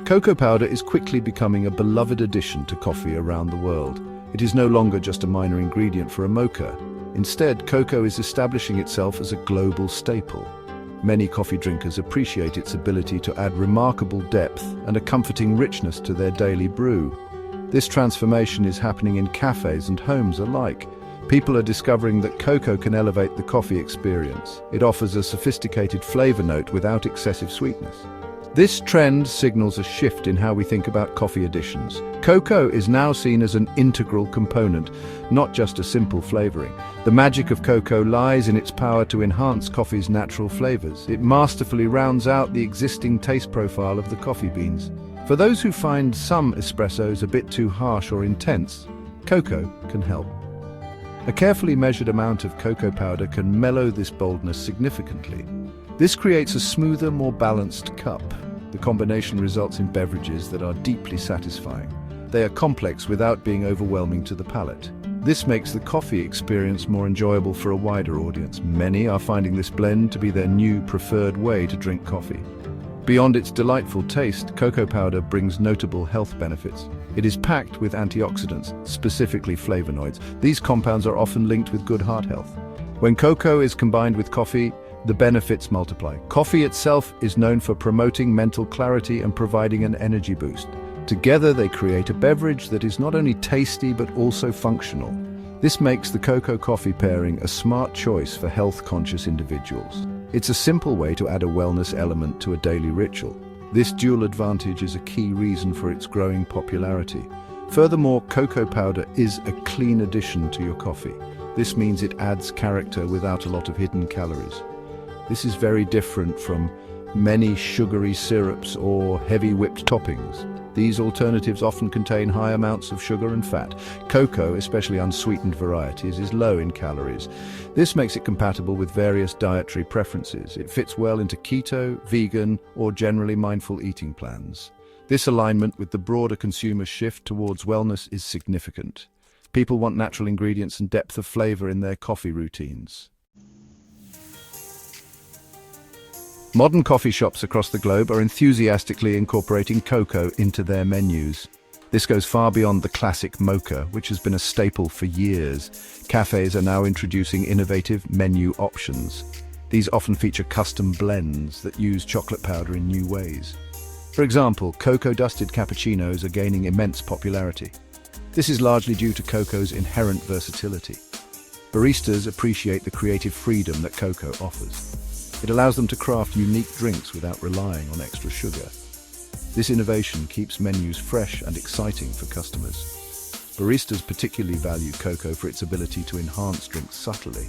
Cocoa powder is quickly becoming a beloved addition to coffee around the world. It is no longer just a minor ingredient for a mocha. Instead, cocoa is establishing itself as a global staple. Many coffee drinkers appreciate its ability to add remarkable depth and a comforting richness to their daily brew. This transformation is happening in cafes and homes alike. People are discovering that cocoa can elevate the coffee experience. It offers a sophisticated flavor note without excessive sweetness. This trend signals a shift in how we think about coffee additions. Cocoa is now seen as an integral component, not just a simple flavoring. The magic of cocoa lies in its power to enhance coffee's natural flavors. It masterfully rounds out the existing taste profile of the coffee beans. For those who find some espressos a bit too harsh or intense, cocoa can help. A carefully measured amount of cocoa powder can mellow this boldness significantly. This creates a smoother, more balanced cup. The combination results in beverages that are deeply satisfying. They are complex without being overwhelming to the palate. This makes the coffee experience more enjoyable for a wider audience. Many are finding this blend to be their new preferred way to drink coffee. Beyond its delightful taste, cocoa powder brings notable health benefits. It is packed with antioxidants, specifically flavonoids. These compounds are often linked with good heart health. When cocoa is combined with coffee, the benefits multiply. Coffee itself is known for promoting mental clarity and providing an energy boost. Together they create a beverage that is not only tasty but also functional. This makes the cocoa-coffee pairing a smart choice for health-conscious individuals. It's a simple way to add a wellness element to a daily ritual. This dual advantage is a key reason for its growing popularity. Furthermore, cocoa powder is a clean addition to your coffee. This means it adds character without a lot of hidden calories. This is very different from many sugary syrups or heavy whipped toppings. These alternatives often contain high amounts of sugar and fat. Cocoa, especially unsweetened varieties, is low in calories. This makes it compatible with various dietary preferences. It fits well into keto, vegan, or generally mindful eating plans. This alignment with the broader consumer shift towards wellness is significant. People want natural ingredients and depth of flavor in their coffee routines. Modern coffee shops across the globe are enthusiastically incorporating cocoa into their menus. This goes far beyond the classic mocha, which has been a staple for years. Cafes are now introducing innovative menu options. These often feature custom blends that use chocolate powder in new ways. For example, cocoa-dusted cappuccinos are gaining immense popularity. This is largely due to cocoa's inherent versatility. Baristas appreciate the creative freedom that cocoa offers. It allows them to craft unique drinks without relying on extra sugar. This innovation keeps menus fresh and exciting for customers. Baristas particularly value cocoa for its ability to enhance drinks subtly.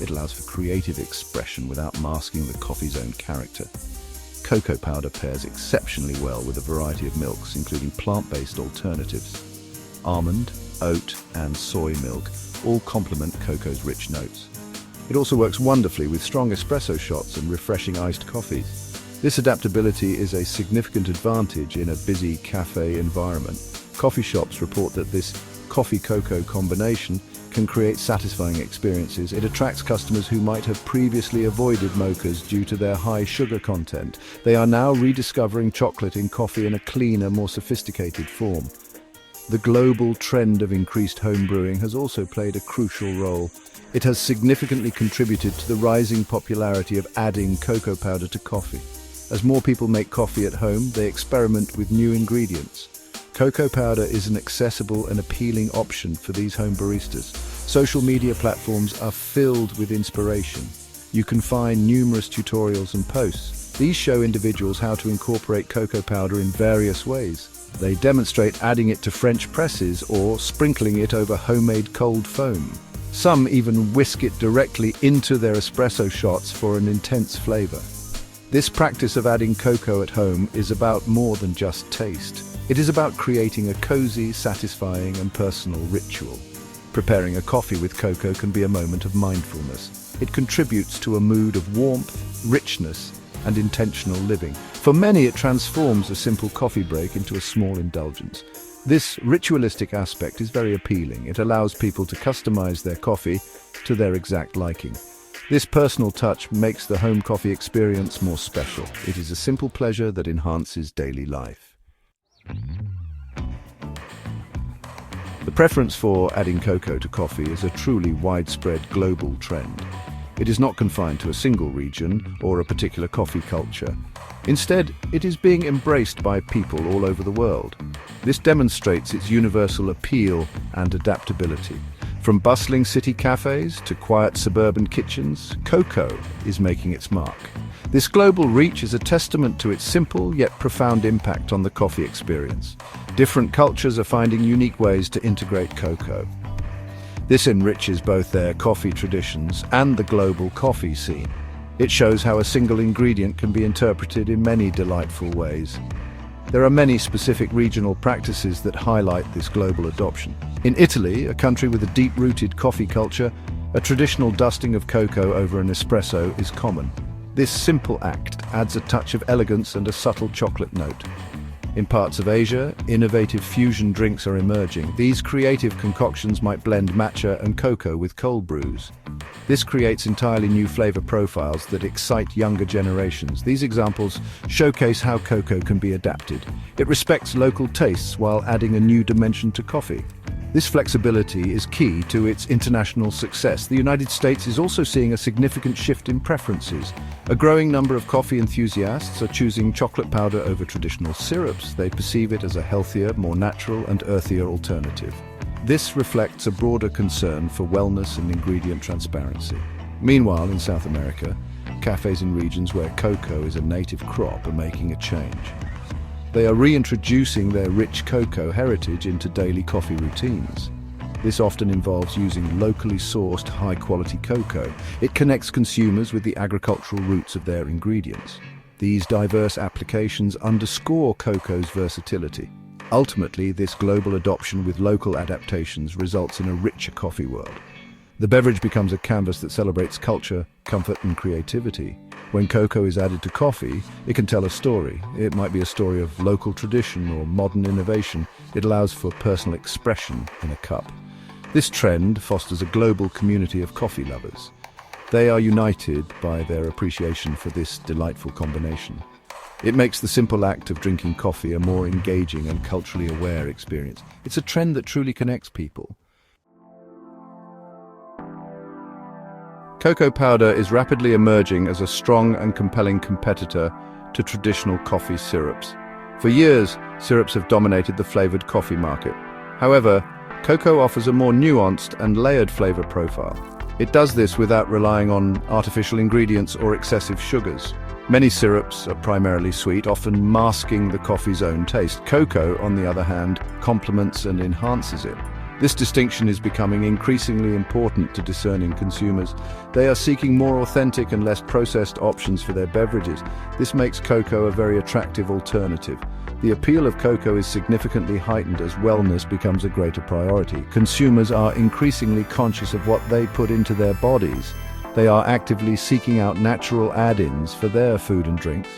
It allows for creative expression without masking the coffee's own character. Cocoa powder pairs exceptionally well with a variety of milks, including plant-based alternatives. Almond, oat, and soy milk all complement cocoa's rich notes. It also works wonderfully with strong espresso shots and refreshing iced coffees. This adaptability is a significant advantage in a busy cafe environment. Coffee shops report that this coffee-cocoa combination can create satisfying experiences. It attracts customers who might have previously avoided mochas due to their high sugar content. They are now rediscovering chocolate in coffee in a cleaner, more sophisticated form. The global trend of increased home brewing has also played a crucial role. It has significantly contributed to the rising popularity of adding cocoa powder to coffee. As more people make coffee at home, they experiment with new ingredients. Cocoa powder is an accessible and appealing option for these home baristas. Social media platforms are filled with inspiration. You can find numerous tutorials and posts. These show individuals how to incorporate cocoa powder in various ways. They demonstrate adding it to French presses or sprinkling it over homemade cold foam. Some even whisk it directly into their espresso shots for an intense flavor. This practice of adding cocoa at home is about more than just taste. It is about creating a cozy, satisfying, and personal ritual. Preparing a coffee with cocoa can be a moment of mindfulness. It contributes to a mood of warmth, richness, and intentional living. For many, it transforms a simple coffee break into a small indulgence. This ritualistic aspect is very appealing. It allows people to customize their coffee to their exact liking. This personal touch makes the home coffee experience more special. It is a simple pleasure that enhances daily life. The preference for adding cocoa to coffee is a truly widespread global trend. It is not confined to a single region or a particular coffee culture. Instead, it is being embraced by people all over the world. This demonstrates its universal appeal and adaptability. From bustling city cafes to quiet suburban kitchens, cocoa is making its mark. This global reach is a testament to its simple yet profound impact on the coffee experience. Different cultures are finding unique ways to integrate cocoa. This enriches both their coffee traditions and the global coffee scene. It shows how a single ingredient can be interpreted in many delightful ways. There are many specific regional practices that highlight this global adoption. In Italy, a country with a deep-rooted coffee culture, a traditional dusting of cocoa over an espresso is common. This simple act adds a touch of elegance and a subtle chocolate note. In parts of Asia, innovative fusion drinks are emerging. These creative concoctions might blend matcha and cocoa with cold brews. This creates entirely new flavor profiles that excite younger generations. These examples showcase how cocoa can be adapted. It respects local tastes while adding a new dimension to coffee. This flexibility is key to its international success. The United States is also seeing a significant shift in preferences. A growing number of coffee enthusiasts are choosing chocolate powder over traditional syrups. They perceive it as a healthier, more natural and earthier alternative. This reflects a broader concern for wellness and ingredient transparency. Meanwhile, in South America, cafes in regions where cocoa is a native crop are making a change. They are reintroducing their rich cocoa heritage into daily coffee routines. This often involves using locally sourced, high-quality cocoa. It connects consumers with the agricultural roots of their ingredients. These diverse applications underscore cocoa's versatility. Ultimately, this global adoption with local adaptations results in a richer coffee world. The beverage becomes a canvas that celebrates culture, comfort, and creativity. When cocoa is added to coffee, it can tell a story. It might be a story of local tradition or modern innovation. It allows for personal expression in a cup. This trend fosters a global community of coffee lovers. They are united by their appreciation for this delightful combination. It makes the simple act of drinking coffee a more engaging and culturally aware experience. It's a trend that truly connects people. Cocoa powder is rapidly emerging as a strong and compelling competitor to traditional coffee syrups. For years, syrups have dominated the flavored coffee market. However, cocoa offers a more nuanced and layered flavor profile. It does this without relying on artificial ingredients or excessive sugars. Many syrups are primarily sweet, often masking the coffee's own taste. Cocoa, on the other hand, complements and enhances it. This distinction is becoming increasingly important to discerning consumers. They are seeking more authentic and less processed options for their beverages. This makes cocoa a very attractive alternative. The appeal of cocoa is significantly heightened as wellness becomes a greater priority. Consumers are increasingly conscious of what they put into their bodies. They are actively seeking out natural add-ins for their food and drinks.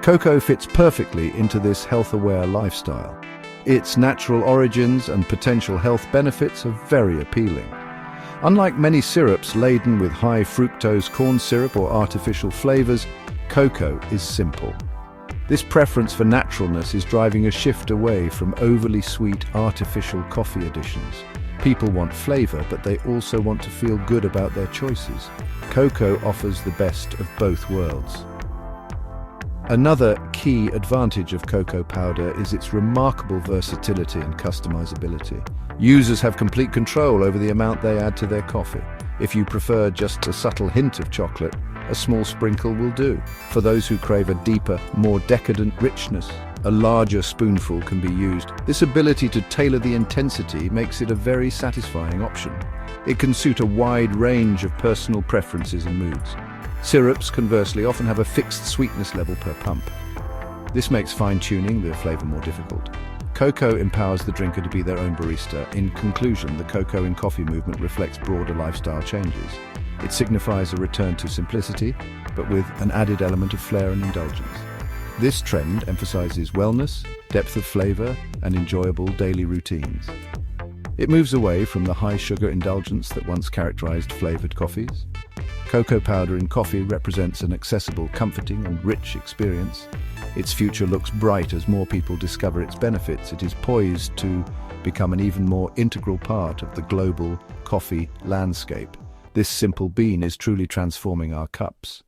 Cocoa fits perfectly into this health-aware lifestyle. Its natural origins and potential health benefits are very appealing. Unlike many syrups laden with high fructose corn syrup or artificial flavors, cocoa is simple. This preference for naturalness is driving a shift away from overly sweet artificial coffee additions. People want flavor, but they also want to feel good about their choices. Cocoa offers the best of both worlds. Another key advantage of cocoa powder is its remarkable versatility and customizability. Users have complete control over the amount they add to their coffee. If you prefer just a subtle hint of chocolate, a small sprinkle will do. For those who crave a deeper, more decadent richness, a larger spoonful can be used. This ability to tailor the intensity makes it a very satisfying option. It can suit a wide range of personal preferences and moods. Syrups, conversely, often have a fixed sweetness level per pump. This makes fine-tuning the flavor more difficult. Cocoa empowers the drinker to be their own barista. In conclusion, the cocoa in coffee movement reflects broader lifestyle changes. It signifies a return to simplicity, but with an added element of flair and indulgence. This trend emphasizes wellness, depth of flavor, and enjoyable daily routines. It moves away from the high-sugar indulgence that once characterized flavored coffees. Cocoa powder in coffee represents an accessible, comforting and rich experience. Its future looks bright as more people discover its benefits. It is poised to become an even more integral part of the global coffee landscape. This simple bean is truly transforming our cups.